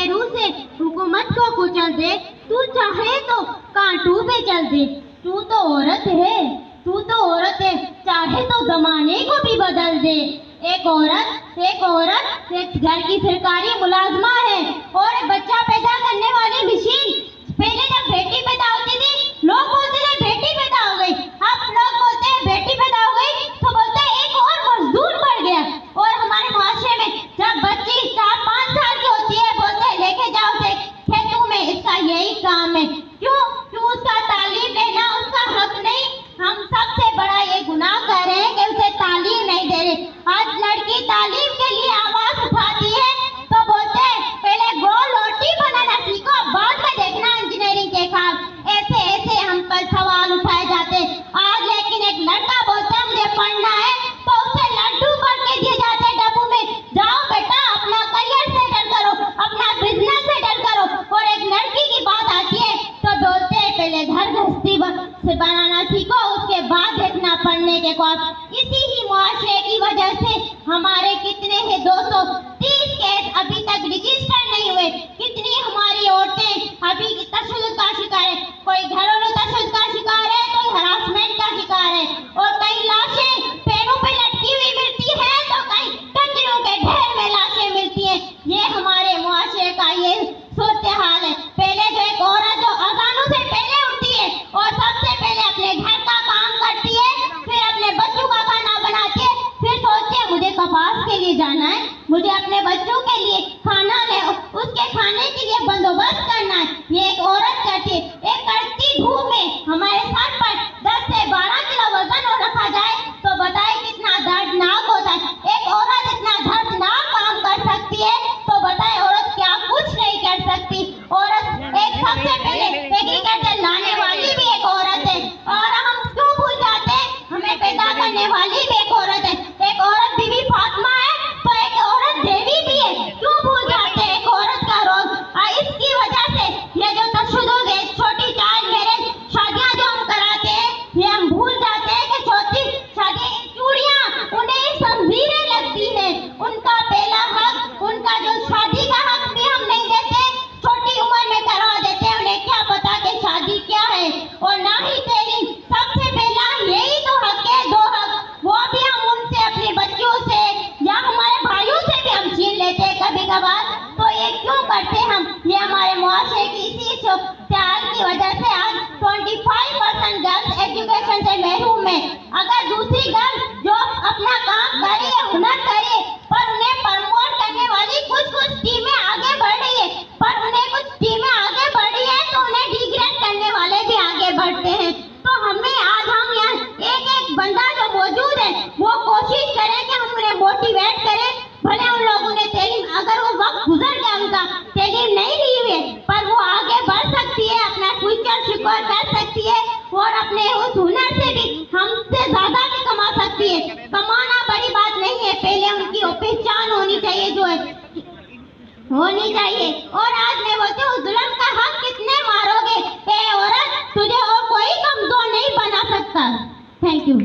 चाहे रूह से हुकूमत को कुचल दे, तू चाहे तो कांटों पे चल दे। तू तो औरत है, तू तो औरत है, चाहे तो जमाने को भी बदल दे। एक औरत एक घर की सरकारी मुलाजमा है और एक बच्चा पैदा करने वाली मशीन। पहले जब बेटी पैदा होती थी लोग बोलते थे बेटी पैदा हो गई, अब लोग बोलते हैं बेटी पैदा हो गई तो बोलते हैं एक और मजदूर बढ़ गया। और हमारे मुआशरे में जब बच्ची 4-5 साल की होती है बोलते हैं लेके जाओ उसे खेतों में, इसका यही काम है। क्यों क्यों उसका तालीम लेना उसका हक नहीं? हम सबसे बड़ा ये गुनाह कर रहे हैं कि उसे तालीम नहीं दे रहे। आज लड़की तालीम के लिए आवाज उठाती है तो बोलते हैं पहले गोल रोटी बनाना सीखो, बाद में देखना इंजीनियरिंग के काम। ऐसे ऐसे हम पर सवाल उठाए जाते। आज लेकिन एक लड़का बोलता है मुझे पढ़ना है तो उसे लड्डू करके दिए जाते डब्बू में, जाओ बेटा अपना करियर सेटल करो, अपना बिजनेस सेटल करो। और एक लड़की की बात आती है तो बोलते हैं पहले घर गृहस्थी से बनाना सीखो, उसके बाद देखना पढ़ने के ख्वाब। इसी ही मुआशरे की वजह से हमारे कितने हैं 230 केस अभी तक रजिस्टर नहीं हुए। कितनी हमारी औरतें अभी तशद्दुद का शिकार है, कोई घरेलू तशद्दुद का शिकार है, कोई हरासमेंट का शिकार है, और कई लाशें पैरों पे लटकी हुई मिलती है तो कई कचरों के ढेर में लाशें मिलती हैं। ये हमारे मुआशरे का ये सूरत हाल है। पहले जो एक औरत जो अज़ानों से पहले उठती है और सबसे पहले अपने घर का काम करती है, फिर अपने बच्चों का खाना बनाती है, फिर सोचती है मुझे कपास के लिए जाना है, मुझे अपने बच्चों के लिए खाना ले उसके खाने के लिए बंदोबस्त करना है। ये एक औरत करती है। एक कड़ती धूप में हमारे सर पर 10 से 12 किलो वजन और रखा जाए तो बताए कितना दर्दनाक होता है। एक औरत इतना दर्दनाक काम कर सकती है तो बताए औरत क्या कुछ नहीं कर सकती। औरत एक सबसे पहले एग्रीकल्चर लाने वाली भी एक औरत है, और हम क्यों भूल जाते हैं हमें पैदा करने वाली भी एक औरत है। एक औरत बीबी फातिमा है तो एक औरत देवी भी है, क्यों भूल जाते हैं एक औरत का रोल? इसकी वजह से ये जो तशद्दुद है, छोटी चाइल्ड मैरिज शादियां जो हम कराते हैं, ये हम भूल जाते हैं कि छोटी शादी चूड़ियां उन्हें जंजीरें लगती हैं, उनका पहला हक, उनका जो शादी का हक भी हम नहीं देते, छोटी उम्र में करवा देते हैं। उन्हें क्या पता कि शादी क्या है? और ना ही तालीम, सबसे पहला यही तो हक है, 2 हक, वो भी हम उनसे अपने बच्चों से या हमारे भाइयों से भी हम छीन लेते हैं कभी कभार। तो ये क्यों करते हम? ये हमारे मुआशरे की इसी ख्याल की वजह से आज 25% गर्ल्स एजुकेशन से महरूम है। अगर दूसरी गर्ल जो अपना काम करे या हुनर करे पर उन्हें प्रमोट करने वाली कुछ टीमें आगे बढ़ रही है, पर उन्हें कुछ टीमें आगे बढ़ रही है तो उन्हें डिग्रेड करने वाले भी आगे बढ़ते हैं। तो हमें आज हम यहाँ एक बंदा जो मौजूद है वो कोशिश करें कि हम उन्हें मोटिवेट करें। भले उन लोगों ने तालीम, अगर वो वक्त गुजर गया उनका तालीम नहीं ली हुई है, पर वो आगे बढ़ सकती है, अपना फ्यूचर सिक्योर कर सकती है और अपने उस हुनर से भी हमसे ज्यादा भी कमा सकती है। कमाना बड़ी बात नहीं है, पहले उनकी पहचान होनी चाहिए जो है होनी चाहिए। और आज मैं बोलती हूँ जुल्म का हक कितने मारोगे? ए औरत, तुझे और कोई कमजोर नहीं बना सकता। Thank you.